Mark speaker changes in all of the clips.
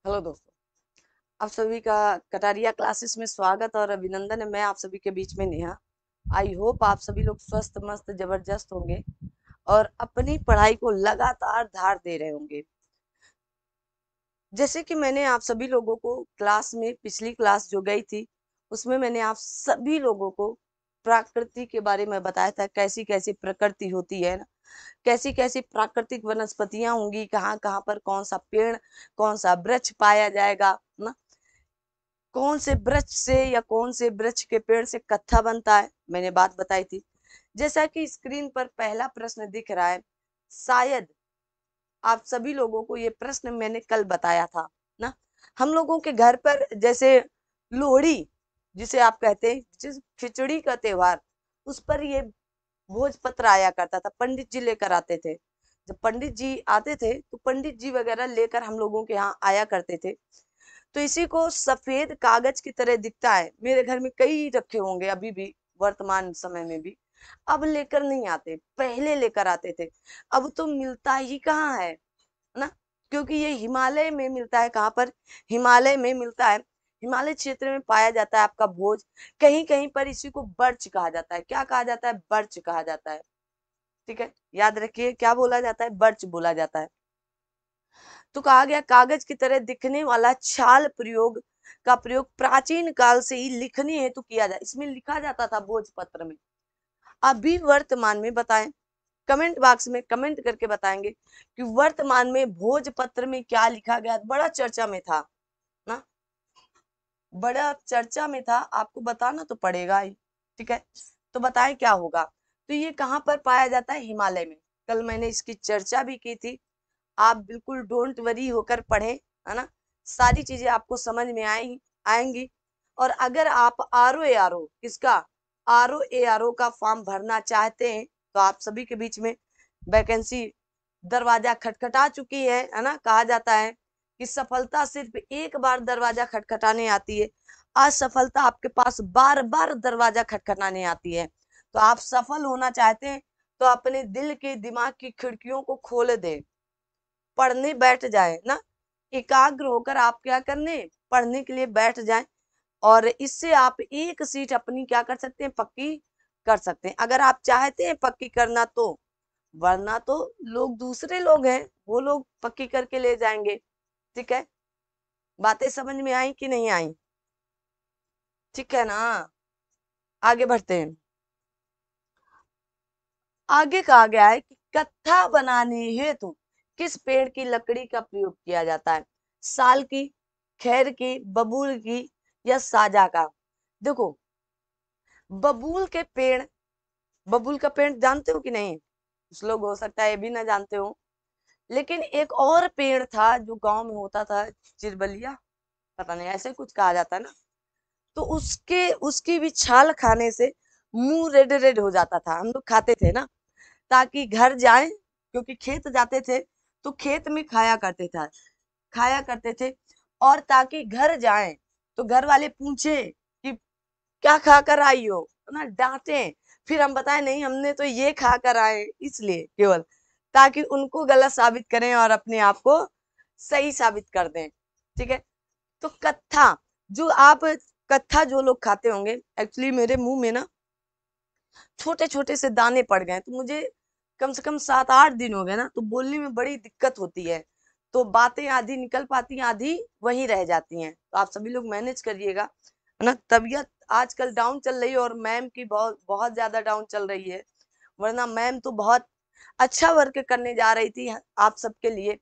Speaker 1: Hello दोस्तों, आप सभी का कटारिया क्लासेस में स्वागत और अभिनंदन है। मैं आप सभी के बीच में नेहा। आई होप आप सभी लोग स्वस्थ मस्त जबरदस्त होंगे और अपनी पढ़ाई को लगातार धार दे रहे होंगे। जैसे कि मैंने आप सभी लोगों को क्लास में पिछली क्लास जो गई थी उसमें मैंने आप सभी लोगों को प्रकृति के बारे में बताया था, कैसी कैसी प्रकृति होती है ना, कैसी कैसी प्राकृतिक वनस्पतियां होंगी, कहाँ कहाँ पर कौन सा पेड़ कौन सा वृक्ष पाया जाएगा ना, कौन से वृक्ष से या कौन से वृक्ष के पेड़ से कत्था बनता है, मैंने बात बताई थी। जैसा कि स्क्रीन पर पहला प्रश्न दिख रहा है, शायद आप सभी लोगों को ये प्रश्न मैंने कल बताया था ना। हम लोगों के घर पर जैसे लोहड़ी जिसे आप कहते हैं, जिस खिचड़ी का त्योहार, उस पर ये भोजपत्र आया करता था, पंडित जी लेकर आते थे। जब पंडित जी आते थे तो पंडित जी वगैरह लेकर हम लोगों के यहाँ आया करते थे। तो इसी को सफेद कागज की तरह दिखता है, मेरे घर में कई रखे होंगे अभी भी, वर्तमान समय में भी। अब लेकर नहीं आते, पहले लेकर आते थे। अब तो मिलता ही कहाँ है ना, क्योंकि ये हिमालय में मिलता है। कहाँ पर? हिमालय में मिलता है। हिमालय क्षेत्र में पाया जाता है आपका भोज। कहीं कहीं पर इसी को बर्च कहा जाता है। क्या कहा जाता है? बर्च कहा जाता है। ठीक है, याद रखिए क्या बोला जाता है? बर्च बोला जाता है। तो कहा गया कागज की तरह दिखने वाला छाल प्रयोग प्राचीन काल से ही लिखने हेतु किया जाए, इसमें लिखा जाता था भोजपत्र में। अभी वर्तमान में बताएं, कमेंट बॉक्स में कमेंट करके बताएंगे कि वर्तमान में भोजपत्र में क्या लिखा गया। बड़ा चर्चा में था ना, बड़ा चर्चा में था, आपको बताना तो पड़ेगा ही। ठीक है, तो बताएं क्या होगा। तो ये कहाँ पर पाया जाता है? हिमालय में। कल मैंने इसकी चर्चा भी की थी। आप बिल्कुल डोंट वरी होकर पढ़ें, है ना। सारी चीजें आपको समझ में आएंगी। और अगर आप RO किसका RO का फॉर्म भरना चाहते हैं तो आप सभी के बीच में वैकेंसी दरवाजा खटखटा चुकी है ना। कहा जाता है कि सफलता सिर्फ एक बार दरवाजा खटखटाने आती है, असफलता आपके पास बार बार दरवाजा खटखटाने आती है। तो आप सफल होना चाहते हैं तो अपने दिल के दिमाग की खिड़कियों को खोल दें, पढ़ने बैठ जाए ना। एकाग्र होकर आप क्या करने? पढ़ने के लिए बैठ जाएं। और इससे आप एक सीट अपनी क्या कर सकते हैं? पक्की कर सकते हैं, अगर आप चाहते हैं पक्की करना तो। वरना तो लोग, दूसरे लोग हैं, वो लोग पक्की करके ले जाएंगे। ठीक है, बातें समझ में आई कि नहीं आई? ठीक है ना, आगे बढ़ते हैं। आगे कहा गया है कि कत्था बनाने हेतु किस पेड़ की लकड़ी का प्रयोग किया जाता है? साल की, खैर की, बबूल की या साजा का? देखो, बबूल के पेड़, बबूल का पेड़ जानते हो कि नहीं? कुछ लोग हो सकता है ये भी ना जानते हो। लेकिन एक और पेड़ था जो गांव में होता था, चिरबलिया, पता नहीं ऐसे कुछ कहा जाता है ना। तो उसके उसकी भी छाल खाने से मुंह रेड रेड हो जाता था। हम लोग खाते थे ना, ताकि घर जाए, क्योंकि खेत जाते थे तो खेत में खाया करते थे। और ताकि घर जाए तो घर वाले पूछे कि क्या खा कर आई हो, ना डांटे। फिर हम बताएं नहीं हमने तो ये खा कर आए, इसलिए केवल ताकि उनको गलत साबित करें और अपने आप को सही साबित कर दें। ठीक है, तो कत्था, जो आप कत्था जो लोग खाते होंगे, एक्चुअली मेरे मुंह में ना छोटे छोटे से दाने पड़ गए, तो मुझे कम से कम 7-8 दिन हो गए ना, तो बोलने में बड़ी दिक्कत होती है। तो बातें आधी निकल पाती हैं, आधी वहीं रह जाती हैं। तो आप सभी लोग मैनेज करिएगा, है ना। तबीयत आजकल डाउन चल रही है और मैम की बहुत बहुत ज्यादा डाउन चल रही है। वरना मैम तो बहुत अच्छा वर्क करने जा रही थी आप सबके लिए।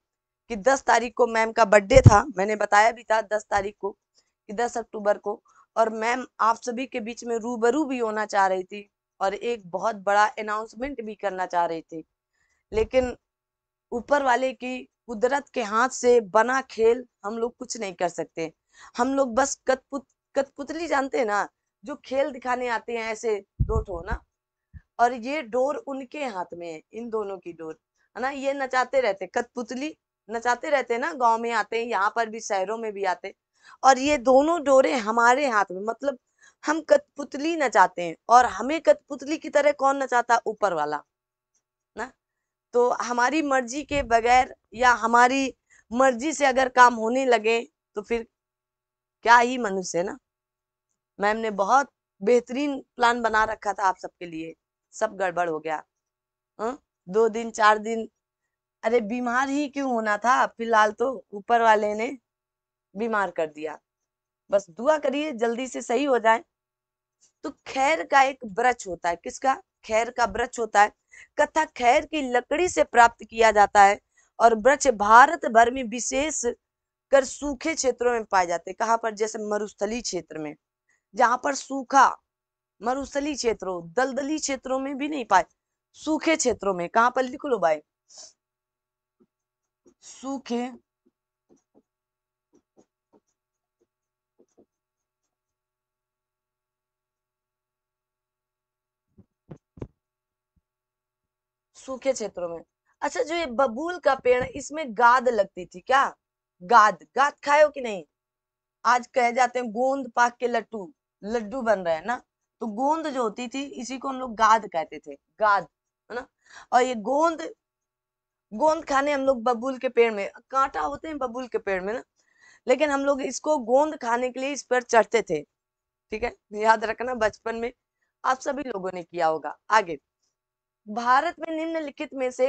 Speaker 1: कि 10 तारीख को मैम का बर्थडे था, मैंने बताया भी था 10 तारीख को, कि 10 अक्टूबर को। और मैम आप सभी के बीच में रूबरू भी होना चाह रही थी और एक बहुत बड़ा अनाउंसमेंट भी करना चाह रही थी। लेकिन ऊपर वाले की कुदरत के हाथ से बना खेल हम लोग कुछ नहीं कर सकते। हम लोग बस कठपुतली जानते हैं ना, जो खेल दिखाने आते हैं ऐसे, दो ठो ना। और ये डोर उनके हाथ में है, इन दोनों की डोर, है ना। ये नचाते रहते, कठपुतली नचाते रहते ना, गांव में आते हैं, यहाँ पर भी शहरों में भी आते। और ये दोनों डोरे हमारे हाथ में, मतलब हम कठपुतली नचाते हैं। और हमें कठपुतली की तरह कौन नचाता? ऊपर वाला ना। तो हमारी मर्जी के बगैर या हमारी मर्जी से अगर काम होने लगे तो फिर क्या ही मनुष्य है ना। मैम ने बहुत बेहतरीन प्लान बना रखा था आप सबके लिए, सब गड़बड़ हो गया। 2 दिन 4 दिन, अरे बीमार ही क्यों होना था, फिलहाल तो ऊपर वाले ने बीमार कर दिया। बस दुआ करिए जल्दी से सही हो जाए। तो खैर का एक वृक्ष होता है, किसका? खैर का वृक्ष होता है। कथा खैर की लकड़ी से प्राप्त किया जाता है और वृक्ष भारत भर में विशेष कर सूखे क्षेत्रों में पाए जाते हैं। कहाँ पर? जैसे मरुस्थलीय क्षेत्र में, जहां पर सूखा, मरुस्थलीय क्षेत्रों, दलदली क्षेत्रों में भी नहीं पाए, सूखे क्षेत्रों में। कहां पर? लिख लो भाई, सूखे सूखे क्षेत्रों में। अच्छा, जो ये बबूल का पेड़ है, इसमें गाद लगती थी क्या? गाद, गाद खाए हो कि नहीं? आज कह जाते हैं गोंद पाक के लड्डू, लड्डू बन रहे हैं ना, तो गोंद जो होती थी इसी को हम लोग गाद कहते थे, गाद, है ना। और ये गोंद, गोंद खाने हम लोग बबूल के पेड़ में, कांटा होते हैं बबूल के पेड़ में ना, लेकिन हम लोग इसको गोंद खाने के लिए इस पर चढ़ते थे। ठीक है, याद रखना, बचपन में आप सभी लोगों ने किया होगा। आगे, भारत में निम्नलिखित में से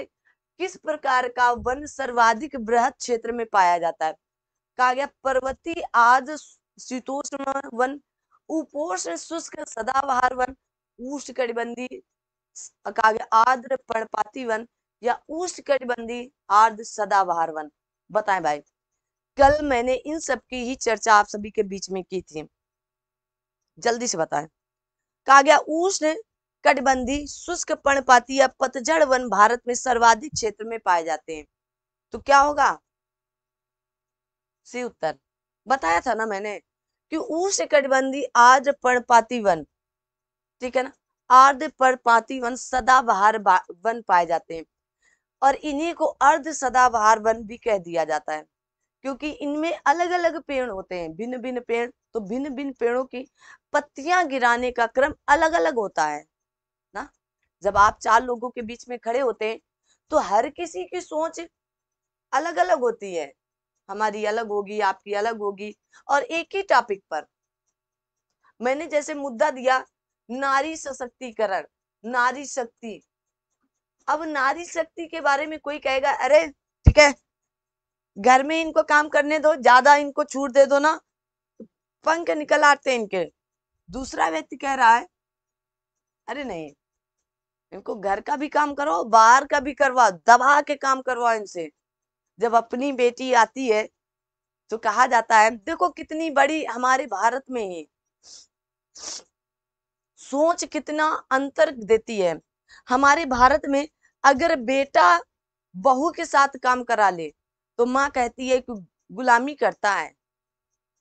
Speaker 1: किस प्रकार का वन सर्वाधिक बृहद क्षेत्र में पाया जाता है? कहा गया पर्वतीय आर्द्र शीतोष्ण वन, उपोष्ण शुष्क सदाबहार वन, उष्णकटिबंधीय कहा गया आर्द्र पर्णपाती वन, या उष्णकटिबंधीय आर्द्र सदाबहार वन। बताएं भाई, कल मैंने इन सब की ही चर्चा आप सभी के बीच में की थी, जल्दी से बताएं। कहा गया उष्ण कटिबंधीय शुष्क पर्णपाती या पतझड़ वन भारत में सर्वाधिक क्षेत्र में पाए जाते हैं। तो क्या होगा? सी उत्तर। बताया था ना मैंने कि उष्ण कटिबंधीय आर्द्र पर्णपाती वन, ठीक है ना, आर्द्र पर्णपाती वन सदाबहार वन पाए जाते हैं, और इन्हीं को अर्ध सदाबहार वन भी कह दिया जाता है, क्योंकि इनमें अलग अलग पेड़ होते हैं, भिन्न भिन्न पेड़, तो भिन्न भिन्न पेड़ों की पत्तियां गिराने का क्रम अलग अलग होता है ना। जब आप 4 लोगों के बीच में खड़े होते हैं तो हर किसी की सोच अलग अलग होती है, हमारी अलग होगी, आपकी अलग होगी, और एक ही टॉपिक पर मैंने जैसे मुद्दा दिया नारी सशक्तिकरण, नारी शक्ति। अब नारी शक्ति के बारे में कोई कहेगा अरे ठीक है, घर में इनको काम करने दो, ज्यादा इनको छूट दे दो ना, पंख निकल आते हैं इनके। दूसरा व्यक्ति कह रहा है अरे नहीं, इनको घर का भी काम करो, बाहर का भी करवाओ, दबा के काम करवाओ इनसे। जब अपनी बेटी आती है तो कहा जाता है, देखो कितनी बड़ी हमारे भारत में ही सोच कितना अंतर देती है। हमारे भारत में अगर बेटा बहू के साथ काम करा ले तो माँ कहती है कि गुलामी करता है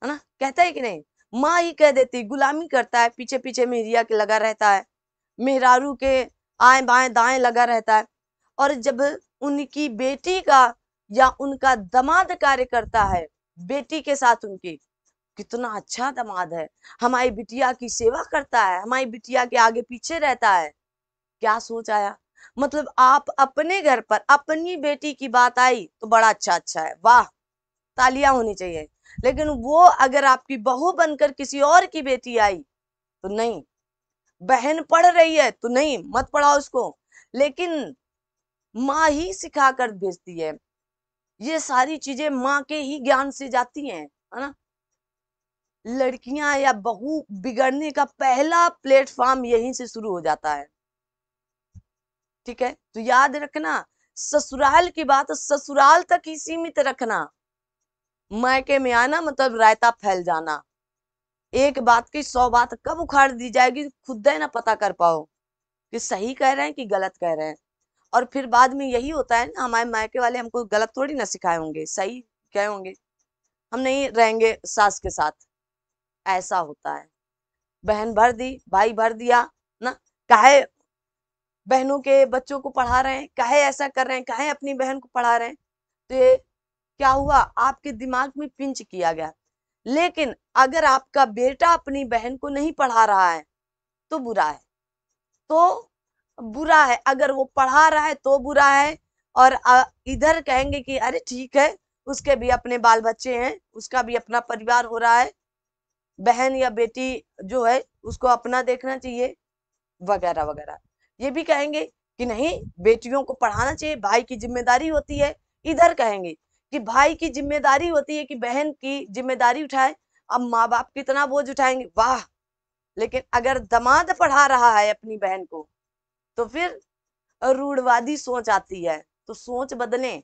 Speaker 1: ना, कहता है कि नहीं? माँ ही कह देती गुलामी करता है, पीछे पीछे मेहरिया के लगा रहता है, मेहरारू के आए बाएं दाएं लगा रहता है। और जब उनकी बेटी का या उनका दामाद कार्य करता है बेटी के साथ, उनकी कितना अच्छा दामाद है, हमारी बिटिया की सेवा करता है, हमारी बिटिया के आगे पीछे रहता है, क्या सोच आया? मतलब आप अपने घर पर अपनी बेटी की बात आई तो बड़ा अच्छा अच्छा है, वाह, तालियां होनी चाहिए। लेकिन वो अगर आपकी बहू बनकर किसी और की बेटी आई तो नहीं, बहन पढ़ रही है तो नहीं, मत पढ़ाओ उसको, लेकिन माँ ही सिखा कर भेजती है। ये सारी चीजें माँ के ही ज्ञान से जाती हैं, है ना। लड़कियां या बहू बिगड़ने का पहला प्लेटफॉर्म यहीं से शुरू हो जाता है। ठीक है, तो याद रखना, ससुराल की बात ससुराल तक ही सीमित रखना, मायके में आना मतलब रायता फैल जाना। एक बात की 100 बात कब उखाड़ दी जाएगी खुद ही ना पता कर पाओ कि सही कह रहे हैं कि गलत कह रहे हैं। और फिर बाद में यही होता है ना, हमारे मायके वाले हमको गलत थोड़ी ना सिखाए होंगे, सही कहे होंगे, हम नहीं रहेंगे सास के साथ, ऐसा होता है। बहन भर दी, भाई भर दिया ना, काहे बहनों के बच्चों को पढ़ा रहे हैं, काहे ऐसा कर रहे हैं, काहे अपनी बहन को पढ़ा रहे हैं, तो ये क्या हुआ, आपके दिमाग में पिंच किया गया। लेकिन अगर आपका बेटा अपनी बहन को नहीं पढ़ा रहा है तो बुरा है, तो बुरा है, अगर वो पढ़ा रहा है तो बुरा है। और इधर कहेंगे कि अरे ठीक है, उसके भी अपने बाल बच्चे हैं, उसका भी अपना परिवार हो रहा है, बहन या बेटी जो है उसको अपना देखना चाहिए, वगैरह वगैरह। ये भी कहेंगे कि नहीं, बेटियों को पढ़ाना चाहिए, भाई की जिम्मेदारी होती है। इधर कहेंगे कि भाई की जिम्मेदारी होती है कि बहन की जिम्मेदारी उठाए, अब माँ बाप कितना बोझ उठाएंगे, वाह। लेकिन अगर दामाद पढ़ा रहा है अपनी बहन को, तो फिर रूढ़वादी सोच आती है। तो सोच बदलें।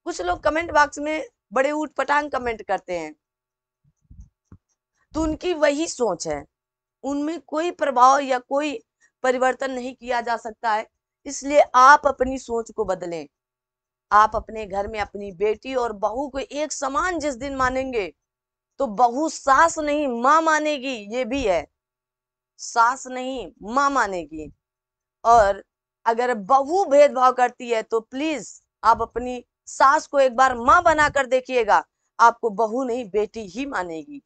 Speaker 1: कुछ लोग कमेंट बॉक्स में बड़े ऊटपटांग कमेंट करते हैं, तो उनकी वही सोच है, उनमें कोई प्रभाव या कोई परिवर्तन नहीं किया जा सकता है। इसलिए आप अपनी सोच को बदलें। आप अपने घर में अपनी बेटी और बहू को एक समान जिस दिन मानेंगे, तो बहू सास नहीं मां मानेगी, ये भी है। सास नहीं मां मानेगी। और अगर बहू भेदभाव करती है तो प्लीज आप अपनी सास को एक बार मां बनाकर देखिएगा, आपको बहू नहीं बेटी ही मानेगी।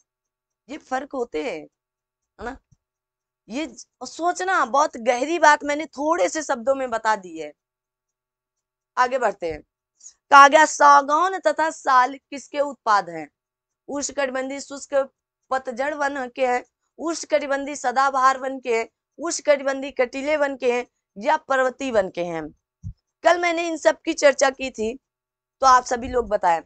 Speaker 1: ये फर्क होते हैं, है ना। ये सोचना बहुत गहरी बात मैंने थोड़े से शब्दों में बता दी है। आगे बढ़ते हैं। कहा गया सागौन तथा साल किसके उत्पाद हैं? उष्णकटिबंधीय शुष्क पतझड़ वन के हैं, उष्णकटिबंधीय सदाबहार वन के हैं, उष्णकटिबंधीय कटीले वन के हैं, या पर्वतीय वन के हैं। कल मैंने इन सब की चर्चा की थी, तो आप सभी लोग बताएं।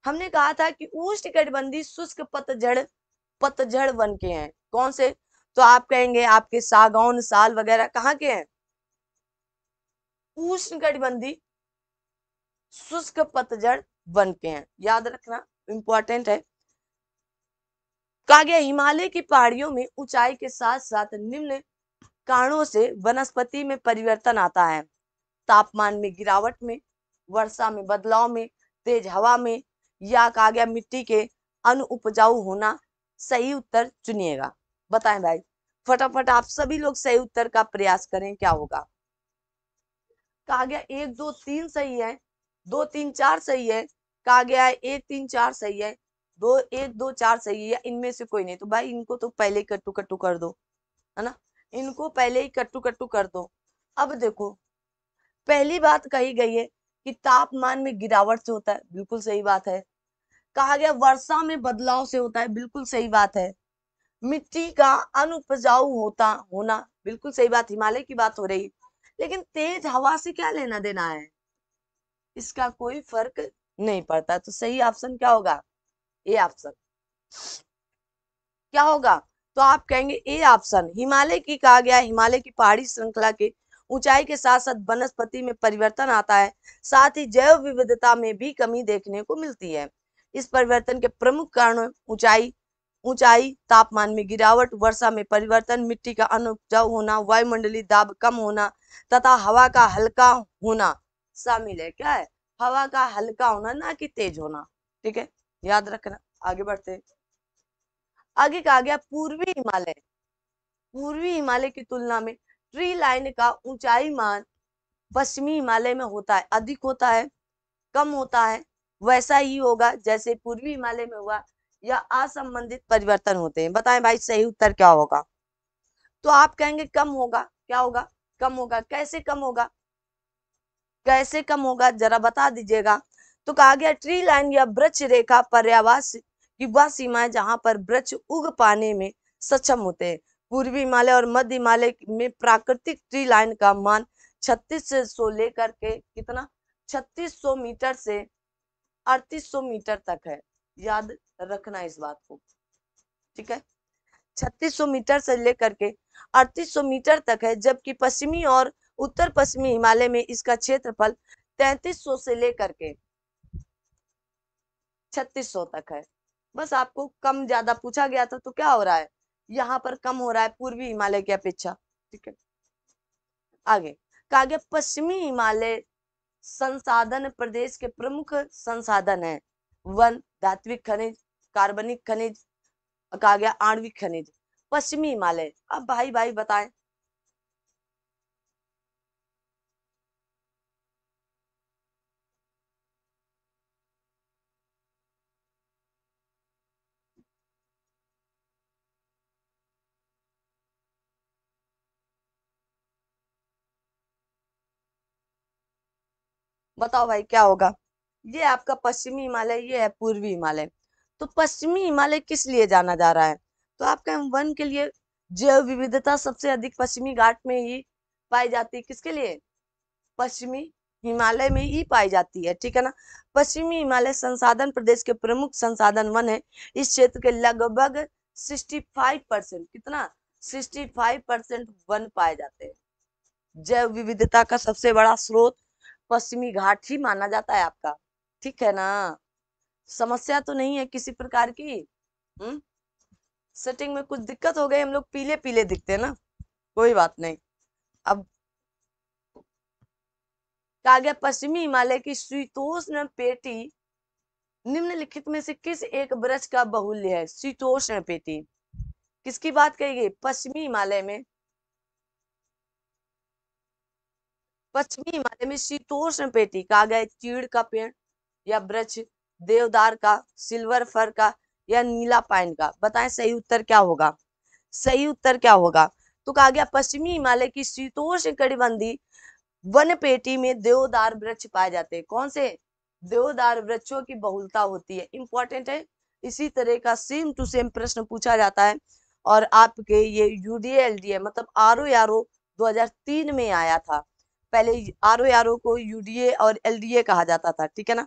Speaker 1: हमने कहा था कि उष्णकटिबंधीय शुष्क पतझड़ वन के हैं। कौन से? तो आप कहेंगे आपके सागौन साल वगैरह कहाँ के हैं? उष्णकटिबंधीय शुष्क पतझड़ वन के हैं, याद रखना, इंपॉर्टेंट है। कहा गया हिमालय की पहाड़ियों में ऊंचाई के साथ साथ निम्न कारणों से वनस्पति में परिवर्तन आता है। तापमान में गिरावट में, वर्षा में बदलाव में, तेज हवा में, या कहा गया मिट्टी के अनुपजाऊ होना। सही उत्तर चुनिएगा। बताएं भाई, फटाफट आप सभी लोग सही उत्तर का प्रयास करें, क्या होगा। कहा गया 1 2 3 सही है, 2 3 4 सही है। कहा गया है 1 3 4 सही है, 2 1 2 4 सही है, या इनमें से कोई नहीं। तो भाई इनको तो पहले ही कट्टू कट्टू कर दो, है ना, इनको पहले ही कट्टू कट्टू कर दो। अब देखो, पहली बात कही गई है कि तापमान में गिरावट से होता है, बिल्कुल सही बात है। कहा गया वर्षा में बदलाव से होता है, बिल्कुल सही बात है। मिट्टी का अनुपजाऊ होना, बिल्कुल सही बात, हिमालय की बात हो रही। लेकिन तेज हवा से क्या लेना देना है? इसका कोई फर्क नहीं पड़ता। तो सही ऑप्शन क्या होगा? A option. क्या होगा? तो आप कहेंगे ए ऑप्शन। हिमालय की कहा गया, हिमालय की पहाड़ी श्रृंखला के ऊंचाई के साथ साथ वनस्पति में परिवर्तन आता है, साथ ही जैव विविधता में भी कमी देखने को मिलती है। इस परिवर्तन के प्रमुख कारण ऊंचाई ऊंचाई तापमान में गिरावट, वर्षा में परिवर्तन, मिट्टी का अनुपजाऊ होना, वायुमंडलीय दाब कम होना तथा हवा का हल्का होना शामिल है। क्या है? हवा का हल्का होना, ना कि तेज होना। ठीक है, याद रखना। आगे बढ़ते हैं। आगे कहा गया पूर्वी हिमालय की तुलना में ट्री लाइन का ऊंचाई मान पश्चिमी हिमालय में होता है, अधिक होता है, कम होता है, वैसा ही होगा जैसे पूर्वी हिमालय में हुआ, या असंबंधित परिवर्तन होते हैं। बताएं भाई सही उत्तर क्या होगा। तो आप कहेंगे कम होगा। क्या होगा? कम होगा। कैसे कम होगा? कैसे कम होगा जरा बता दीजिएगा। तो कहा गया ट्री लाइन या वृक्ष रेखा पर्यावास की वह सीमा है जहां पर वृक्ष उग पाने में सक्षम होते हैं। पूर्वी हिमालय और मध्य हिमालय में प्राकृतिक ट्री लाइन का मान 3600 लेकर के कितना, 3600 मीटर से 3800 मीटर तक है। याद रखना इस बात को। ठीक है, 3600 मीटर से लेकर के 3800 मीटर तक है, जबकि पश्चिमी और उत्तर पश्चिमी हिमालय में इसका क्षेत्रफल 3300 से लेकर के 3600 तक है। बस आपको कम ज्यादा पूछा गया था, तो क्या हो रहा है, यहाँ पर कम हो रहा है पूर्वी हिमालय की अपेक्षा। ठीक है, आगे कहा गया पश्चिमी हिमालय संसाधन प्रदेश के प्रमुख संसाधन है। वन, धात्विक खनिज, कार्बनिक खनिज, कहा गया आणविक खनिज। पश्चिमी हिमालय, अब भाई भाई बताएं। बताओ भाई क्या होगा। ये आपका पश्चिमी हिमालय, ये है पूर्वी हिमालय। तो पश्चिमी हिमालय किस लिए जाना जा रहा है? तो आपका वन के लिए। जैव विविधता सबसे अधिक पश्चिमी घाट में ही पाई जाती है। किसके लिए? पश्चिमी हिमालय में ही पाई जाती है, ठीक है ना। पश्चिमी हिमालय संसाधन प्रदेश के प्रमुख संसाधन वन है। इस क्षेत्र के लगभग 65%, कितना? 65% वन पाए जाते हैं। जैव विविधता का सबसे बड़ा स्रोत पश्चिमी घाट ही माना जाता है आपका, ठीक है ना। समस्या तो नहीं है किसी प्रकार की? सेटिंग में कुछ दिक्कत हो गई? हम लोग पीले पीले दिखते हैं ना, कोई बात नहीं। अब कहा गया पश्चिमी हिमालय की शीतोष्ण पेटी निम्नलिखित में से किस एक वृक्ष का बहुल्य है? शीतोष्ण पेटी किसकी बात कही गई? पश्चिमी हिमालय में, पश्चिमी हिमालय में शीतोष्ण पेटी कहा गया चीड़ का पेड़ या वृक्ष, देवदार का, सिल्वर फर का, या नीला पाइन का। बताएं सही उत्तर क्या होगा? सही उत्तर क्या होगा? तो कहा गया पश्चिमी हिमालय की शीतोष्ण कटिबंधीय वन पेटी में देवदार वृक्ष पाए जाते हैं। कौन से? देवदार वृक्षों की बहुलता होती है, इंपॉर्टेंट है। इसी तरह का सेम टू सेम प्रश्न पूछा जाता है और आपके ये यूडीए एलडीए मतलब आरओ आरओ 2003 में आया था। पहले आरओ आरओ को यूडीए और एलडीए कहा जाता था, ठीक है ना।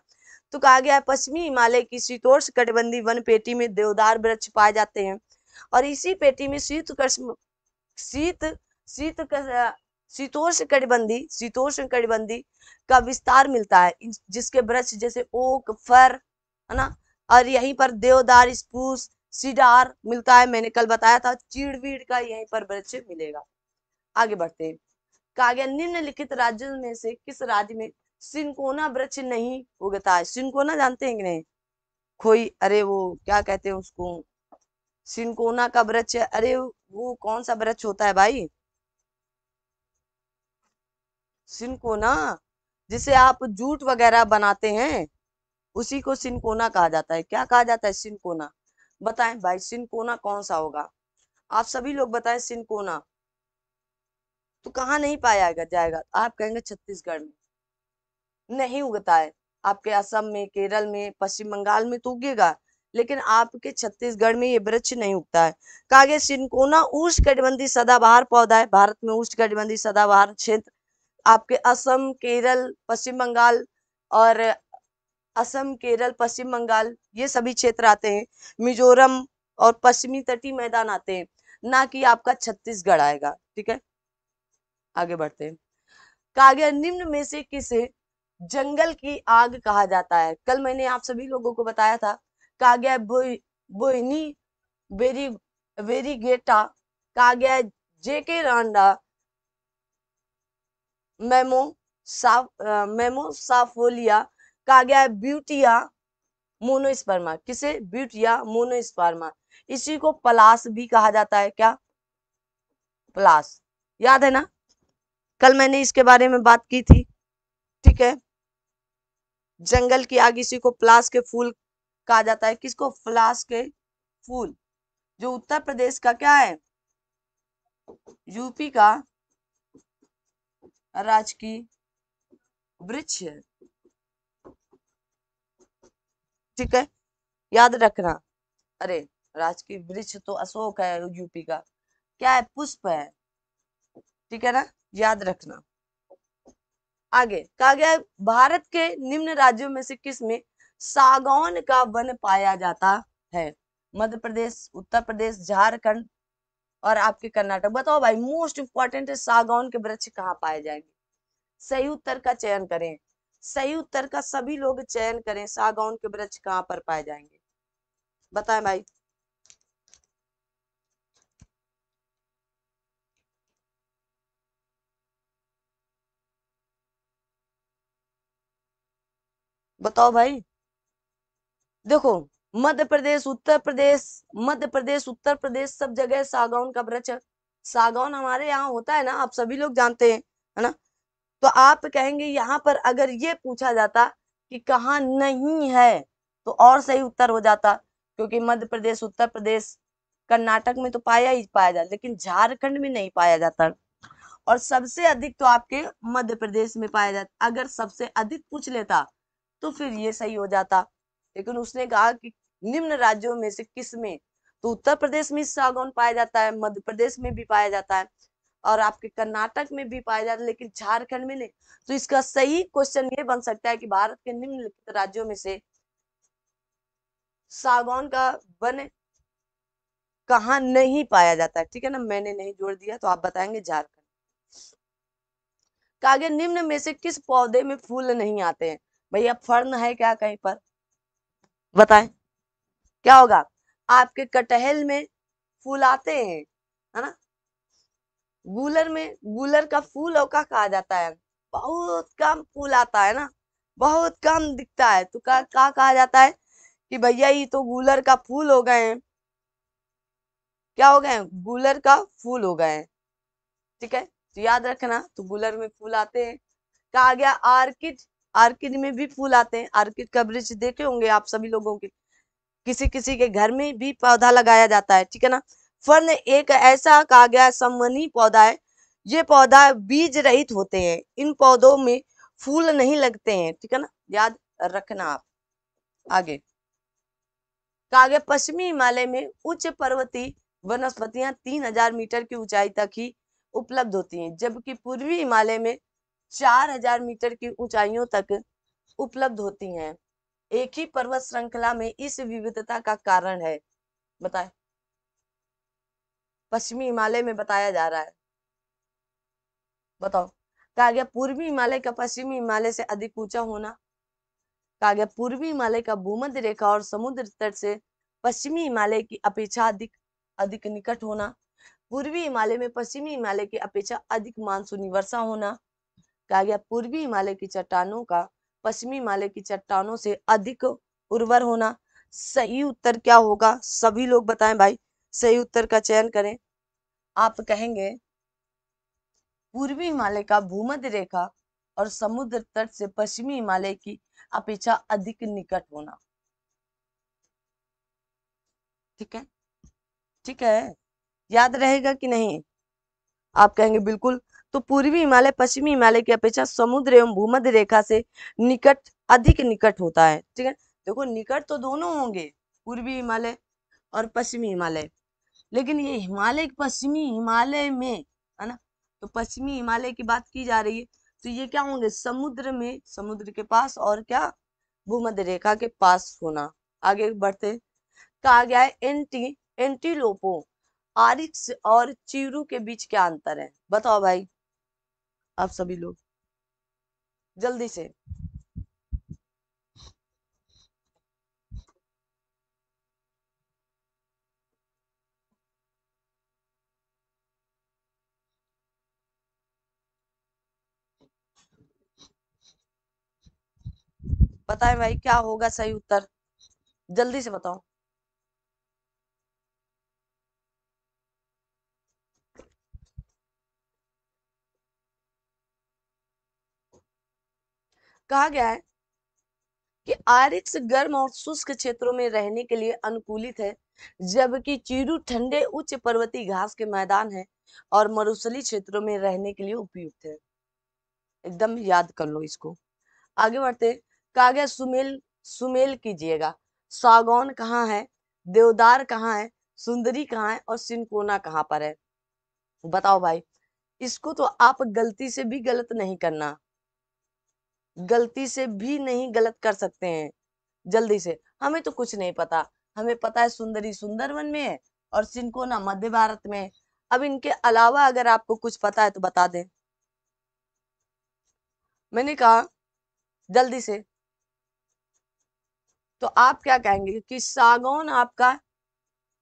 Speaker 1: तो कहा गया है पश्चिमी हिमालय की शीतोष्ण कटिबंधीय वन पेटी में देवदार वृक्ष पाए जाते हैं और इसी पेटी में शीत शीत शीतोष्ण कटिबंधीय का विस्तार मिलता है, जिसके वृक्ष जैसे ओक, फर, है ना, और यहीं पर देवदार, स्प्रूस, सीडार मिलता है। मैंने कल बताया था चीड़ वीड़ का यहीं पर वृक्ष मिलेगा। आगे बढ़ते हैं। कहा गया निम्नलिखित राज्यों में से किस राज्य में सिंकोना वृक्ष नहीं उगता है? सिंकोना जानते हैं कि नहीं? कोई, अरे वो क्या कहते हैं उसको, सिंकोना का वृक्ष, अरे वो कौन सा वृक्ष होता है भाई? सिनकोना, जिसे आप जूट वगैरह बनाते हैं, उसी को सिनकोना कहा जाता है। क्या कहा जाता है? सिनकोना। बताएं भाई सिनकोना कौन सा होगा? आप सभी लोग बताएं सिनकोना। तो कहाँ नहीं पाया जाएगा? आप कहेंगे छत्तीसगढ़ में नहीं उगता है। आपके असम में, केरल में, पश्चिम बंगाल में तो उगेगा, लेकिन आपके छत्तीसगढ़ में ये वृक्ष नहीं उगता है। कहा गया सिनकोना उष्णकटिबंधीय सदाबहार पौधा है। भारत में उष्णकटिबंधीय सदाबहार क्षेत्र आपके असम, केरल, पश्चिम बंगाल और असम, केरल, पश्चिम बंगाल ये सभी क्षेत्र आते हैं। मिजोरम और पश्चिमी तटीय मैदान आते हैं, ना कि आपका छत्तीसगढ़ आएगा, ठीक है। आगे बढ़ते हैं। कहा गया निम्न में से किसे जंगल की आग कहा जाता है? कल मैंने आप सभी लोगों को बताया था। कहा गया बोहिनी वेरी वेरीगेटा, कहा गया जेके रांडा, मेमो मेमोसाफोलिया, कहा गया है ब्यूटिया मोनोस्पर्मा। किसे? Butea monosperma. इसी को पलास भी कहा जाता है। क्या? पलास। याद है ना, कल मैंने इसके बारे में बात की थी, ठीक है। जंगल की आग, इसी को पलास के फूल कहा जाता है। किसको? पलास के फूल, जो उत्तर प्रदेश का क्या है? यूपी का राजकीय वृक्ष है, ठीक है, याद रखना। अरे राजकीय वृक्ष तो अशोक है यूपी का, क्या है? पुष्प है, ठीक है ना, याद रखना। आगे कहा गया भारत के निम्न राज्यों में से किस में सागौन का वन पाया जाता है? मध्य प्रदेश, उत्तर प्रदेश, झारखंड और आपके कर्नाटक। बताओ भाई, मोस्ट इंपॉर्टेंट है, सागौन के वृक्ष कहाँ पाए जाएंगे? सही उत्तर का चयन करें, सही उत्तर का सभी लोग चयन करें। सागौन के वृक्ष कहाँ पर पाए जाएंगे? बताएं भाई। बताओ भाई। देखो, मध्य प्रदेश, उत्तर प्रदेश, मध्य प्रदेश, उत्तर प्रदेश, सब जगह सागौन का वृक्ष, सागौन हमारे यहाँ होता है ना, आप सभी लोग जानते हैं, है ना। तो आप कहेंगे यहाँ पर अगर ये पूछा जाता कि कहाँ नहीं है, तो और सही उत्तर हो जाता, क्योंकि मध्य प्रदेश, उत्तर प्रदेश, कर्नाटक में तो पाया ही पाया जाता, लेकिन झारखंड में नहीं पाया जाता। और सबसे अधिक तो आपके मध्य प्रदेश में पाया जाता। अगर सबसे अधिक पूछ लेता तो फिर ये सही हो जाता। लेकिन उसने कहा कि निम्न राज्यों में से किस में, तो उत्तर प्रदेश में सागौन पाया जाता है, मध्य प्रदेश में भी पाया जाता है, और आपके कर्नाटक में भी पाया जाता है, लेकिन झारखंड में नहीं। तो इसका सही क्वेश्चन ये बन सकता है कि भारत के निम्नलिखित राज्यों में से सागौन का वन कहाँ नहीं पाया जाता है। ठीक है ना, मैंने नहीं जोड़ दिया तो आप बताएंगे झारखंड। कहा गया निम्न में से किस पौधे में फूल नहीं आते हैं। भैया फर्न है क्या कहीं पर, बताएं क्या होगा। आपके कटहल में फूल आते हैं, है ना। गूलर में, गूलर का फूल और क्या कहा जाता है, बहुत कम फूल आता है ना, बहुत कम दिखता है, तो क्या कहा जाता है कि भैया ये तो गूलर का फूल हो गए हैं, क्या हो गए, गूलर का फूल हो गए हैं। ठीक है, तो याद रखना, तो गूलर में फूल आते हैं। कहा गया आर्किड, आर्किड में भी फूल आते हैं। आर्किड का वृक्ष देखे होंगे आप सभी लोगों के, किसी किसी के घर में भी पौधा लगाया जाता है। ठीक है ना। फर्न एक ऐसा कहा गया संवहनी पौधा है, ये पौधा बीज रहित होते हैं, इन पौधों में फूल नहीं लगते हैं। ठीक है ना, याद रखना आप। आगे कहा गया पश्चिमी हिमालय में उच्च पर्वतीय वनस्पतियां 3000 मीटर की ऊंचाई तक ही उपलब्ध होती हैं, जबकि पूर्वी हिमालय में 4000 मीटर की ऊंचाइयों तक उपलब्ध होती हैं। एक ही पर्वत श्रृंखला में इस विविधता का कारण है, बताए। पश्चिमी हिमालय में बताया जा रहा है, बताओ। कहा गया पूर्वी हिमालय का पश्चिमी हिमालय से अधिक ऊंचा होना। कहा गया पूर्वी हिमालय का भूमध्य रेखा और समुद्र तट से पश्चिमी हिमालय की अपेक्षा अधिक अधिक निकट होना। पूर्वी हिमालय में पश्चिमी हिमालय की अपेक्षा अधिक मानसूनी वर्षा होना। कहा गया पूर्वी हिमालय की चट्टानों का पश्चिमी हिमालय की चट्टानों से अधिक उर्वर होना। सही उत्तर क्या होगा, सभी लोग बताएं भाई, सही उत्तर का चयन करें। आप कहेंगे पूर्वी हिमालय का भूमध्य रेखा और समुद्र तट से पश्चिमी हिमालय की अपेक्षा अधिक निकट होना। ठीक है, ठीक है, याद रहेगा कि नहीं। आप कहेंगे बिल्कुल। तो पूर्वी हिमालय पश्चिमी हिमालय की अपेक्षा समुद्र एवं भूमध्य रेखा से निकट, अधिक निकट होता है। ठीक है, देखो निकट तो दोनों होंगे, पूर्वी हिमालय और पश्चिमी हिमालय, लेकिन ये हिमालय पश्चिमी हिमालय में, है ना, तो पश्चिमी हिमालय की बात की जा रही है, तो ये क्या होंगे, समुद्र में, समुद्र के पास, और क्या, भूमध्य रेखा के पास होना। आगे बढ़ते। कहा गया है एंटीलोपो आरिक्स और चीरू के बीच क्या अंतर है, बताओ भाई आप सभी लोग जल्दी से। बताएं भाई क्या होगा सही उत्तर, जल्दी से बताओ। कहा गया है कि आरिक्स गर्म और शुष्क क्षेत्रों में रहने के लिए अनुकूलित है, जबकि चीरू ठंडे उच्च पर्वतीय घास के मैदान है और मरुस्थलीय क्षेत्रों में रहने के लिए उपयुक्त है। एकदम याद कर लो इसको। आगे बढ़ते। कहा गया सुमेल, सुमेल कीजिएगा, सागौन कहाँ है, देवदार कहाँ है, सुंदरी कहाँ है, और सिनकोना कहाँ पर है, बताओ भाई। इसको तो आप गलती से भी गलत नहीं करना, गलती से भी नहीं गलत कर सकते हैं। जल्दी से, हमें तो कुछ नहीं पता, हमें पता है सुंदरी सुंदरवन में है और सिनकोना मध्य भारत में है। अब इनके अलावा अगर आपको कुछ पता है तो बता दें। मैंने कहा जल्दी से, तो आप क्या कहेंगे कि सागौन आपका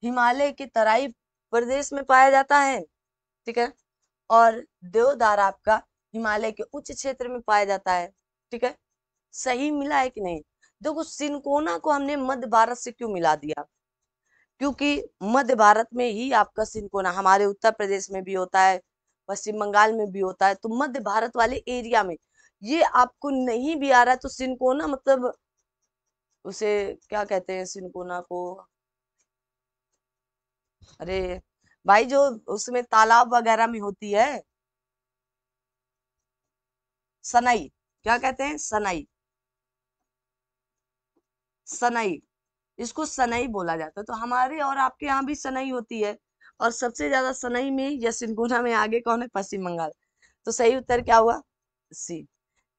Speaker 1: हिमालय के तराई प्रदेश में पाया जाता है, ठीक है, और देवदार आपका हिमालय के उच्च क्षेत्र में पाया जाता है। ठीक है, सही मिला है कि नहीं। देखो सिनकोना को हमने मध्य भारत से क्यों मिला दिया, क्योंकि मध्य भारत में ही आपका सिनकोना, हमारे उत्तर प्रदेश में भी होता है, पश्चिम बंगाल में भी होता है, तो मध्य भारत वाले एरिया में ये आपको नहीं भी आ रहा है, तो सिनकोना मतलब उसे क्या कहते हैं, सिनकोना को, अरे भाई जो उसमें तालाब वगैरह में होती है, सनई, क्या कहते हैं, सनई। सनई, इसको सनई बोला जाता है। तो हमारे और आपके यहाँ भी सनई होती है, और सबसे ज्यादा सनई में या सिनकोना में आगे कौन है? पश्चिम बंगाल। तो सही उत्तर क्या हुआ? सी।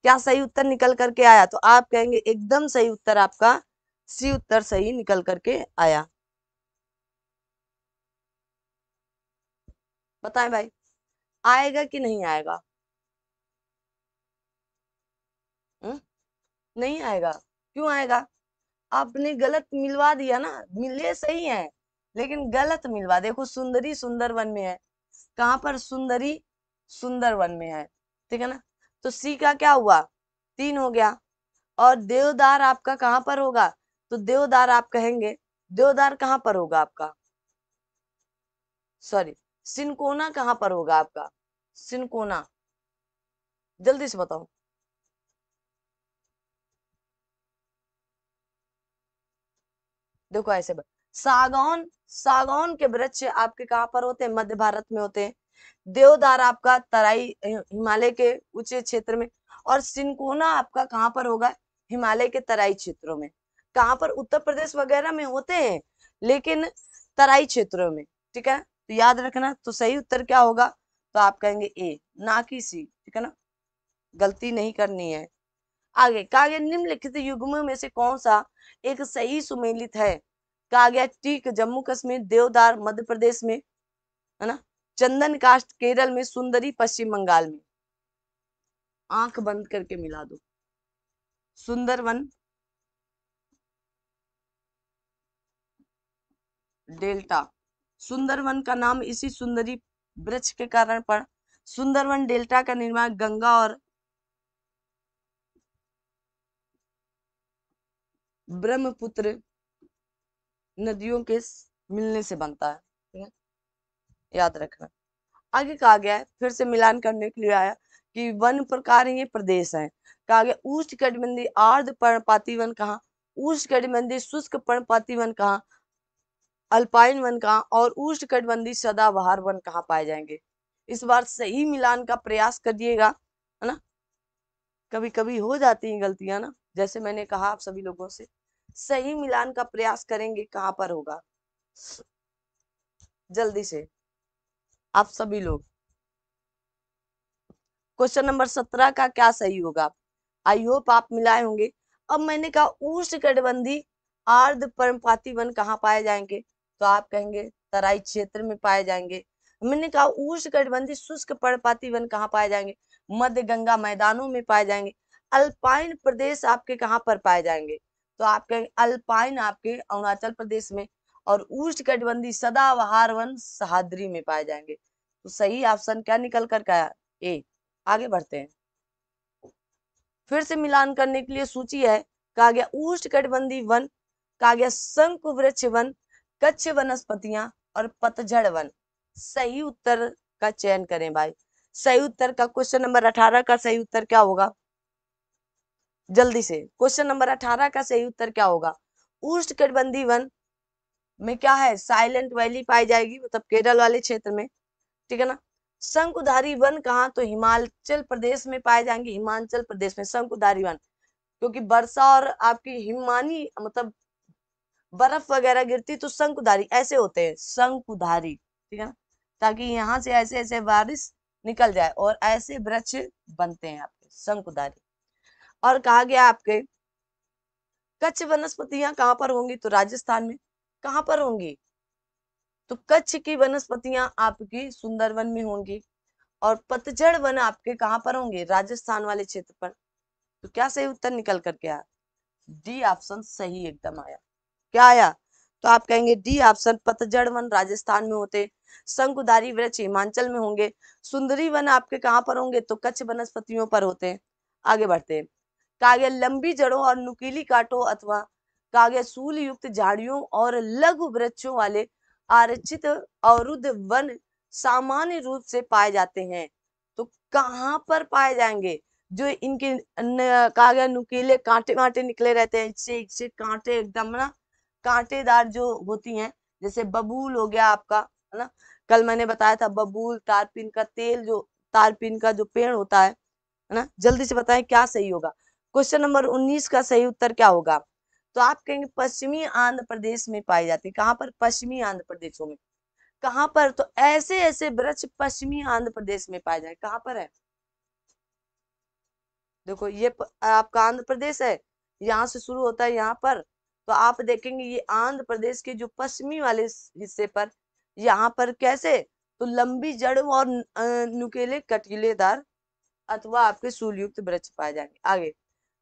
Speaker 1: क्या सही उत्तर निकल करके आया? तो आप कहेंगे एकदम सही उत्तर आपका सी उत्तर सही निकल करके आया। बताएं भाई, आएगा कि नहीं आएगा? नहीं आएगा। क्यों आएगा? आपने गलत मिलवा दिया ना, मिले सही है लेकिन गलत मिलवा। देखो सुंदरी सुंदरवन में है, कहां पर? सुंदरी सुंदरवन में है, ठीक है ना। तो सी का क्या हुआ? 3 हो गया। और देवदार आपका कहां पर होगा? तो देवदार आप कहेंगे, देवदार कहां पर होगा आपका? सॉरी, सिनकोना कहां पर होगा आपका? सिनकोना, जल्दी से बताओ। देखो ऐसे सागौन, सागौन के वृक्ष आपके कहां पर होते हैं? मध्य भारत में होते हैं। देवदार आपका तराई हिमालय के ऊंचे क्षेत्र में। और सिनकोना आपका कहां पर होगा? हिमालय के तराई क्षेत्रों में। कहां पर? उत्तर प्रदेश वगैरह में होते हैं लेकिन तराई क्षेत्रों में, ठीक है। तो याद रखना, तो सही उत्तर क्या होगा? तो आप कहेंगे ए, ना कि सी, ठीक है ना, गलती नहीं करनी है। आगे कहा गया निम्नलिखित युग्मों में से कौन सा एक सही सुमेलित है? कहा गया टीक जम्मू कश्मीर, देवदार मध्य प्रदेश में, है ना, चंदन काष्ठ केरल में, सुंदरी पश्चिम बंगाल में। आंख बंद करके मिला दो। सुंदरवन डेल्टा, सुंदरवन का नाम इसी सुंदरी वृक्ष के कारण पड़ा। सुंदरवन डेल्टा का निर्माण गंगा और ब्रह्मपुत्र नदियों के मिलने से बनता है, ठीक है? याद रखना। आगे कहा गया है, फिर से मिलान करने के लिए आया कि वन प्रकार ये प्रदेश है। कहा गया उष्णकटिबंधीय आर्द्र पर्णपाती वन कहाँ? उष्णकटिबंधीय शुष्क पर्णपाती वन कहाँ? अल्पाइन वन कहाँ? और उष्णकटिबंधीय सदाबहार वन कहाँ पाए जाएंगे? इस बार सही मिलान का प्रयास करिएगा, है ना। कभी कभी हो जाती हैं गलतियां ना, जैसे मैंने कहा आप सभी लोगों से, सही मिलान का प्रयास करेंगे कहाँ पर होगा? जल्दी से आप सभी लोग। क्वेश्चन नंबर 17 का क्या सही होगा? आई होप आप मिलाए होंगे। अब मैंने कहा उष्णकटिबंधीय आर्द्र पर्णपाती वन कहाँ पाए जाएंगे? तो आप कहेंगे तराई क्षेत्र में पाए जाएंगे। मैंने कहा उष्णकटिबंधीय शुष्क पर्णपाती वन कहाँ पाए जाएंगे? मध्य गंगा मैदानों में पाए जाएंगे। अल्पाइन प्रदेश आपके कहाँ पर पाए जाएंगे? तो आप कहेंगे अल्पाइन आपके अरुणाचल प्रदेश में। और उष्णकटिबंधीय सदाबहार वन सह्याद्री में पाए जाएंगे। तो सही ऑप्शन क्या निकल कर आया? ए। आगे बढ़ते हैं, फिर से मिलान करने के लिए सूची है। कहा गया उष्णकटिबंधीय वन, कहा गया शंकु वृक्ष वन, कच्छ वनस्पतियां और पतझड़ वन। सही उत्तर का चयन करें भाई। सही उत्तर का क्वेश्चन नंबर 18 का सही उत्तर क्या होगा? जल्दी से, क्वेश्चन नंबर 18 का सही उत्तर क्या होगा? उष्णकटिबंधीय वन में क्या है? साइलेंट वैली पाई जाएगी, मतलब केरल वाले क्षेत्र में, ठीक है ना। शंकुधारी वन कहाँ? तो हिमाचल प्रदेश में पाए जाएंगे, हिमाचल प्रदेश में शंकुधारी वन, क्योंकि वर्षा और आपकी हिमानी मतलब बर्फ वगैरह गिरती तो शंकुधारी ऐसे होते हैं, शंकुधारी, ठीक है ना, ताकि यहाँ से ऐसे ऐसे बारिश निकल जाए और ऐसे वृक्ष बनते हैं आपके शंकुधारी। और कहा गया आपके कच्छ वनस्पतियां कहाँ पर होंगी? तो राजस्थान में। कहाँ पर होंगी? तो कच्छ की वनस्पतियां आपकी सुंदरवन में होंगी। और पतझड़ वन आपके कहाँ पर होंगे? राजस्थान वाले क्षेत्र पर। तो क्या सही उत्तर निकल करके आया? डी ऑप्शन सही एकदम आया। क्या आया? तो आप कहेंगे डी ऑप्शन, पतझड़ वन राजस्थान में होते, शंकुधारी वृक्ष हिमाचल में होंगे, सुंदरी वन आपके कहाँ पर होंगे? तो कच्छ वनस्पतियों पर होते हैं। आगे बढ़ते हैं। कहा गया लंबी जड़ों और नुकीली कांटों अथवा कहा गया सूल युक्त झाड़ियों और लघु वृक्षों वाले आरक्षित अवरुद्ध वन सामान्य रूप से पाए जाते हैं। तो कहाँ पर पाए जाएंगे? जो इनके कहा गया नुकीले कांटे कांटे निकले रहते हैं, इससे कांटे एकदम ना कांटेदार जो होती हैं, जैसे बबूल हो गया आपका, है ना। कल मैंने बताया था बबूल, तारपीन का तेल, जो तारपीन का जो पेड़ होता है ना। जल्दी से बताएं क्या सही होगा? क्वेश्चन नंबर 19 का सही उत्तर क्या होगा? तो आप कहेंगे पश्चिमी आंध्र प्रदेश में पाई जाती है। कहाँ पर? पश्चिमी आंध्र प्रदेशों में। कहाँ पर? तो ऐसे ऐसे वृक्ष पश्चिमी आंध्र प्रदेश में पाए जाए। कहाँ पर है? देखो ये आपका आंध्र प्रदेश है, यहाँ से शुरू होता है यहाँ पर। तो आप देखेंगे ये आंध्र प्रदेश के जो पश्चिमी वाले हिस्से पर, यहाँ पर कैसे, तो लंबी जड़ों और नुकीले कटीलेदार अथवा आपके सूलयुक्त वृक्ष पाए जाएंगे। आगे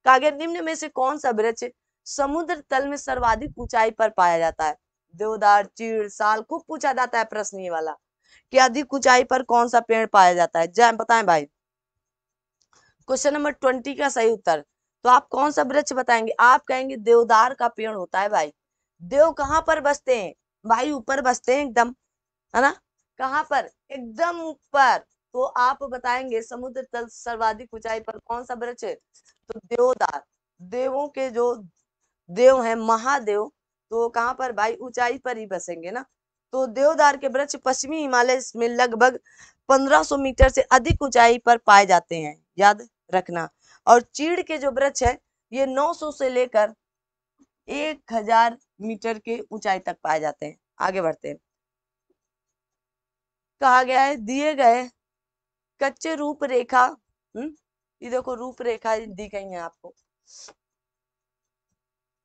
Speaker 1: कहा गया निम्न में से कौन सा वृक्ष समुद्र तल में सर्वाधिक ऊंचाई पर पाया जाता है? देवदार, चीड़, साल। खूब पूछा जाता है प्रश्न ये वाला कि अधिक ऊंचाई पर कौन सा पेड़ पाया जाता है। जय बताएं भाई। क्वेश्चन नंबर 20 का सही उत्तर, तो आप कौन सा वृक्ष बताएंगे? आप कहेंगे देवदार का पेड़ होता है भाई। देव कहाँ पर बसते हैं भाई? ऊपर बसते हैं एकदम, है ना। कहाँ पर? एकदम ऊपर। तो आप बताएंगे समुद्र तल सर्वाधिक ऊंचाई पर कौन सा वृक्ष है? तो देवदार। देवों के जो देव है महादेव, तो कहाँ पर भाई? ऊंचाई पर ही बसेंगे ना। तो देवदार के वृक्ष पश्चिमी हिमालय में लगभग 1500 मीटर से अधिक ऊंचाई पर पाए जाते हैं, याद रखना। और चीड़ के जो वृक्ष है ये 900 से लेकर 1000 मीटर के ऊंचाई तक पाए जाते हैं। आगे बढ़ते हैं। कहा गया है दिए गए कच्चे रूपरेखा, ये देखो रूपरेखा दी गई है आपको,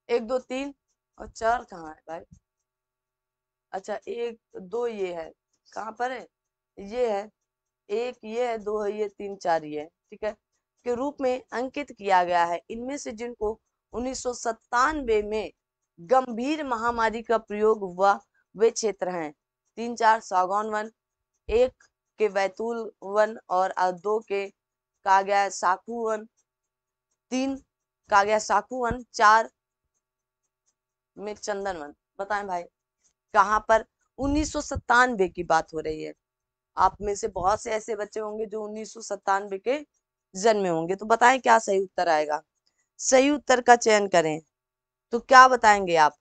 Speaker 1: 1 2 3 और 4 कहाँ है भाई? अच्छा 1 2 ये है, कहाँ पर है? ये है, 1 ये है, 2 है, ये 3 4 ये है, ठीक है, के रूप में अंकित किया गया है। इनमें से जिनको 1997 में गंभीर महामारी का प्रयोग हुआ वे क्षेत्र हैं 3 4 सागौन वन, 1 के बैतूल वन और 2 के कहा गया है साखू वन, 3 कहा गया साखू वन, 4 में चंदन वन। बताएं भाई कहाँ पर? 1997 की बात हो रही है। आप में से बहुत से ऐसे बच्चे होंगे जो 1997 के जन्मे होंगे, तो बताएं क्या सही उत्तर आएगा? सही उत्तर का चयन करें तो क्या बताएंगे आप?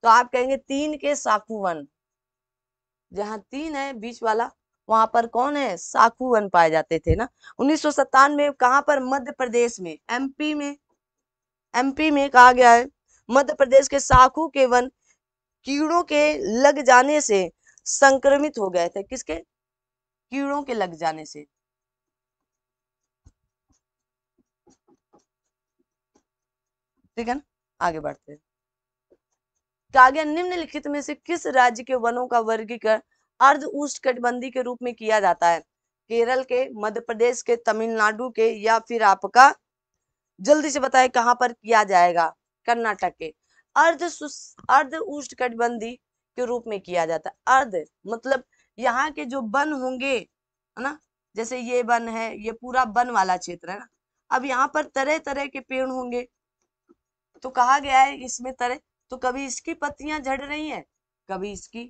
Speaker 1: तो आप कहेंगे 3 के साखू वन। जहां 3 है बीच वाला, वहां पर कौन है? साखू वन पाए जाते थे ना 1997 में। कहां पर? मध्य प्रदेश में, एमपी में। एमपी में कहा गया है मध्य प्रदेश के साखू के वन कीड़ों के लग जाने से संक्रमित हो गए थे। किसके? कीड़ों के लग जाने से। ठीक है ना, आगे बढ़ते हैं। कहा गया निम्नलिखित में से किस राज्य के वनों का वर्गीकरण अर्ध उष्णकटिबंधीय के रूप में किया जाता है? केरल के, मध्य प्रदेश के, तमिलनाडु के, या फिर आपका जल्दी से बताएं कहां पर किया जाएगा? कर्नाटक के। अर्ध उष्णकटिबंधीय के रूप में किया जाता है। अर्ध मतलब यहाँ के जो वन होंगे, है ना, जैसे ये वन है, ये पूरा वन वाला क्षेत्र है ना। अब यहाँ पर तरह तरह के पेड़ होंगे, तो कहा गया है इसमें तरह, तो कभी इसकी पत्तियां झड़ रही हैं, कभी इसकी,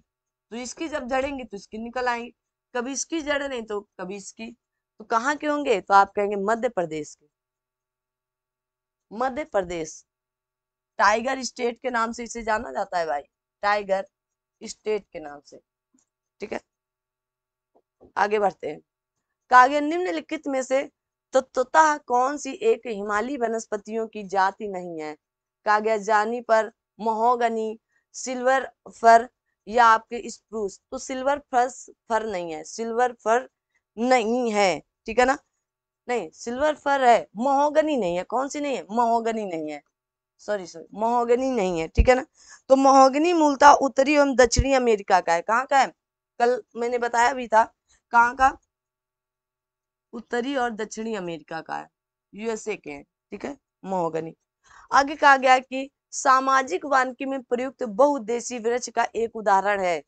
Speaker 1: तो इसकी जब झड़ेंगी तो इसकी निकल आएंगी, कभी इसकी झड़ रही तो कभी इसकी। तो कहाँ के होंगे? तो आप कहेंगे मध्य प्रदेश के। मध्य प्रदेश टाइगर स्टेट के नाम से इसे जाना जाता है भाई, टाइगर स्टेट के नाम से। ठीक है, आगे बढ़ते हैं। कहा गया निम्नलिखित में से तत्वतः कौन सी एक हिमालयी वनस्पतियों की जाति नहीं है? कहा गया जानी पर, महोगनी, सिल्वर फर, या आपके स्प्रूस। तो सिल्वर फर नहीं है, सिल्वर फर नहीं है, ठीक है ना, नहीं सिल्वर फर है, महोगनी नहीं है। कौन सी नहीं है? महोगनी नहीं है, सॉरी महोगनी नहीं है, ठीक है ना। तो महोगनी मूलतः उत्तरी एवं दक्षिणी अमेरिका का है। कहाँ का है? कल मैंने बताया भी था, कहाँ का? उत्तरी और दक्षिणी अमेरिका का है, यूएसए के हैं, ठीक है, महोगनी। आगे कहा गया कि सामाजिक वानिकी में प्रयुक्त बहुउद्देशीय वृक्ष का एक उदाहरण है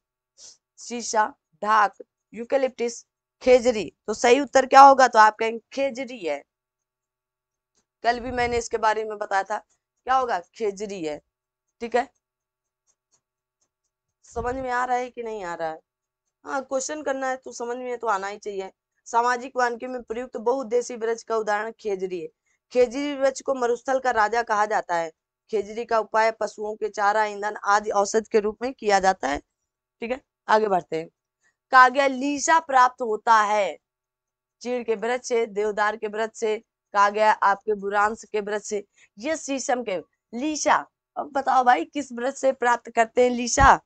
Speaker 1: शीशा, ढाक, यूकेलिप्टिस, खेजरी। तो सही उत्तर क्या होगा? तो आप कहेंगे खेजरी है। कल भी मैंने इसके बारे में बताया था, क्या होगा? खेजरी है, ठीक है। समझ में आ रहा है कि नहीं आ रहा है? हाँ, क्वेश्चन करना है तो समझ में तो आना ही चाहिए। सामाजिक वानिकी में प्रयुक्त बहुउद्देशीय वृक्ष का उदाहरण खेजरी है। खेजरी वृक्ष को मरुस्थल का राजा कहा जाता है। खेजरी का उपाय पशुओं के चारा, ईंधन आदि औषध के रूप में किया जाता है। ठीक है, आगे बढ़ते हैं। कहा गया लीसा प्राप्त होता है चीड़ के वृक्ष से, देवदार के वृक्ष से, कहा गया आपके बुरांश के वृक्ष से, ये शीशम के लीसा। अब बताओ भाई, किस व्रत से प्राप्त करते हैं लीसा?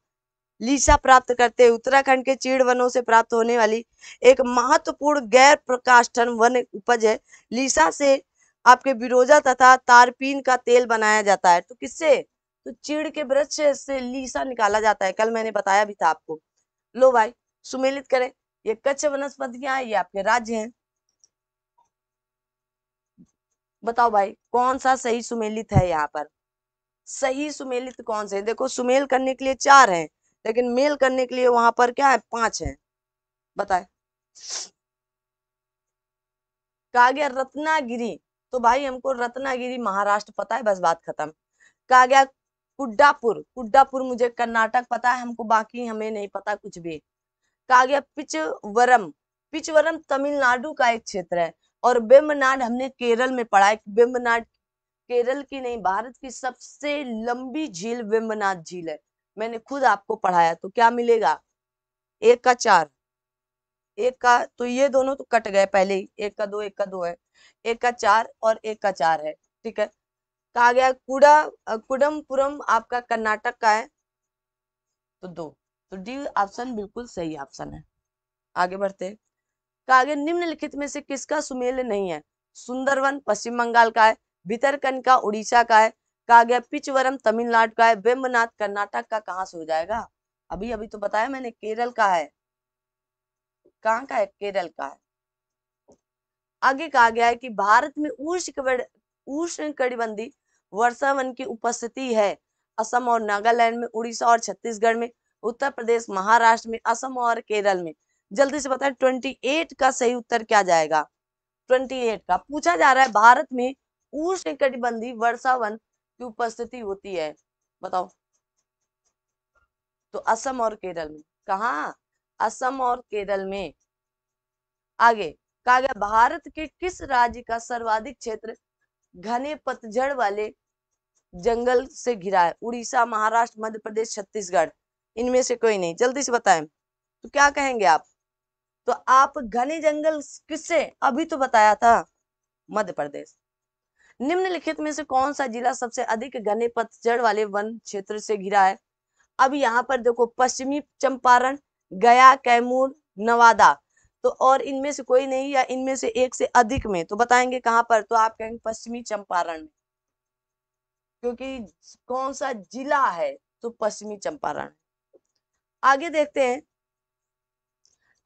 Speaker 1: लीसा प्राप्त करते हैं उत्तराखंड के चीड़ वनों से प्राप्त होने वाली एक महत्वपूर्ण गैर प्रकाष्ठन वन उपज है। लीसा से आपके बिरोजा तथा तारपीन का तेल बनाया जाता है। तो किससे? तो चीड़ के वृक्ष से लीसा निकाला जाता है, कल मैंने बताया भी था आपको। लो भाई, सुमेलित करें। ये कच्छ वनस्पतियां, ये आपके राज्य हैं। बताओ भाई, कौन सा सही सुमेलित है यहाँ पर? सही सुमेलित कौन से? देखो, सुमेल करने के लिए 4 हैं, लेकिन मेल करने के लिए वहां पर क्या है, 5 हैं। बताए। कहा गया रत्नागिरी। तो भाई हमको रत्नागिरी महाराष्ट्र पता है, बस बात खत्म। कहा गया कुड्डापुर। कुड्डापुर मुझे कर्नाटक पता है हमको, बाकी हमें नहीं पता कुछ भी। कहा गया पिचवरम। पिचवरम तमिलनाडु का एक क्षेत्र है। और वेम्बनाड हमने केरल में पढ़ा है। वेम्बनाड केरल की नहीं, भारत की सबसे लंबी झील वेम्बनाड झील है, मैंने खुद आपको पढ़ाया। तो क्या मिलेगा? 1 का 4, 1 का, तो ये दोनों तो कट गए पहले ही, 1 का 2, 1 का 2 है, 1 का 4 और 1 का 4 है। ठीक है। कहा गया कुडमपुरम आपका कर्नाटक का है, तो 2। तो डी ऑप्शन बिल्कुल सही ऑप्शन है। आगे बढ़ते हैं। कहा गया निम्नलिखित में से किसका सुमेल नहीं है? सुंदरवन पश्चिम बंगाल का है, भितरकनिका उड़ीसा का है, कहा गया पिचवरम तमिलनाडु का है, वेम्बनाथ कर्नाटक का। कहाँ से हो जाएगा? अभी अभी तो बताया मैंने, केरल का है। कहाँ का है? केरल का है। आगे कहा गया है कि भारत में उष्णकटिबंधीय वर्षा वन की उपस्थिति है। असम और नागालैंड में, उड़ीसा और छत्तीसगढ़ में, उत्तर प्रदेश, महाराष्ट्र में, असम और केरल में। जल्दी से बताएं 28 का सही उत्तर क्या जाएगा? 28 का पूछा जा रहा है, भारत में उष्णकटिबंधीय वर्षा वन की उपस्थिति होती है। बताओ। तो असम और केरल में। कहा? असम और केरल में। आगे कहा गया भारत के किस राज्य का सर्वाधिक क्षेत्र घने पतझड़ वाले जंगल से घिरा है? उड़ीसा, महाराष्ट्र, मध्य प्रदेश, छत्तीसगढ़। इनमें से कोई नहीं, जल्दी से बताएं। तो क्या कहेंगे आप? तो आप घने जंगल किससे? अभी तो बताया था, मध्य प्रदेश। निम्नलिखित में से कौन सा जिला सबसे अधिक घने पतझड़ वाले वन क्षेत्र से घिरा है? अब यहाँ पर देखो, पश्चिमी चंपारण, गया, कैमूर, नवादा। तो और इनमें से कोई नहीं, या इनमें से एक से अधिक में, तो बताएंगे कहां पर? तो आप कहेंगे पश्चिमी चंपारण में, क्योंकि कौन सा जिला है? तो पश्चिमी चंपारण। आगे देखते हैं।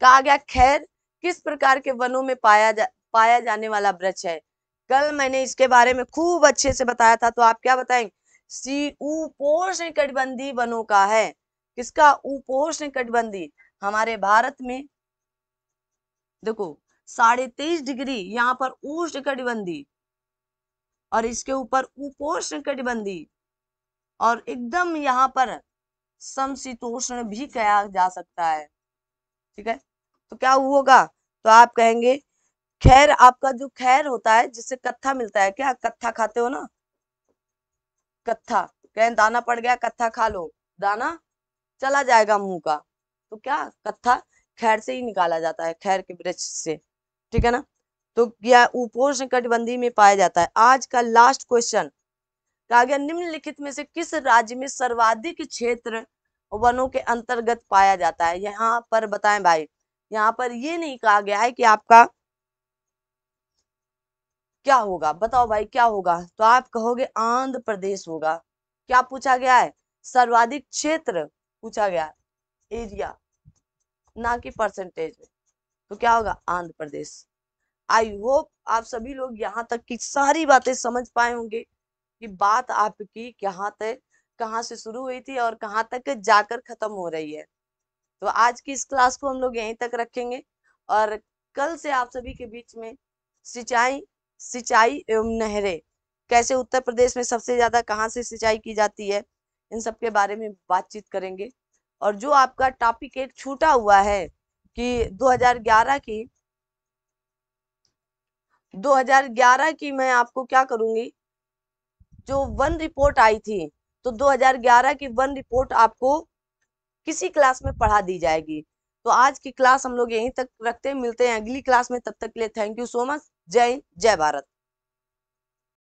Speaker 1: कहा गया खैर किस प्रकार के वनों में पाया जाने वाला वृक्ष है? कल मैंने इसके बारे में खूब अच्छे से बताया था, तो आप क्या बताएंगे? उपोष्णकटिबंधीय वनों का है। किसका? उपोष्णकटिबंधीय। हमारे भारत में देखो 23.5 डिग्री यहाँ पर उष्णकटिबंधीय, और इसके ऊपर उपोष्णकटिबंधीय, और एकदम यहाँ पर समशीतोष्ण भी कहा जा सकता है। ठीक है। तो क्या होगा? तो आप कहेंगे खैर, आपका जो खैर होता है जिससे कत्था मिलता है, क्या कत्था खाते हो ना? कत्था, कहें दाना पड़ गया कत्था खा लो, दाना चला जाएगा मुंह का। तो क्या कत्था खैर से ही निकाला जाता है, खैर के वृक्ष से। ठीक है ना? तो क्या उपोष्णकटिबंधीय में पाया जाता है। आज का लास्ट क्वेश्चन। कहा गया निम्नलिखित में से किस राज्य में सर्वाधिक क्षेत्र वनों के अंतर्गत पाया जाता है? यहाँ पर बताएं भाई, यहाँ पर ये नहीं कहा गया है कि आपका क्या होगा। बताओ भाई क्या होगा? तो आप कहोगे आंध्र प्रदेश होगा। क्या पूछा गया है? सर्वाधिक क्षेत्र पूछा गया, एरिया, ना कि परसेंटेज में। तो क्या होगा? आंध्र प्रदेश। आई होप आप सभी लोग यहाँ तक की सारी बातें समझ पाए होंगे कि बात आपकी कहाँ से शुरू हुई थी और कहाँ तक जाकर खत्म हो रही है। तो आज की इस क्लास को हम लोग यहीं तक रखेंगे, और कल से आप सभी के बीच में सिंचाई सिंचाई एवं नहरें, कैसे उत्तर प्रदेश में सबसे ज्यादा कहाँ से सिंचाई की जाती है, इन सब के बारे में बातचीत करेंगे। और जो आपका टॉपिक एक छूटा हुआ है कि 2011 की मैं आपको क्या करूंगी, जो वन रिपोर्ट आई थी, तो 2011 की वन रिपोर्ट आपको किसी क्लास में पढ़ा दी जाएगी। तो आज की क्लास हम लोग यहीं तक रखते हैं, मिलते हैं अगली क्लास में। तब तक के लिए थैंक यू सो मच। जय हिंद, जय भारत।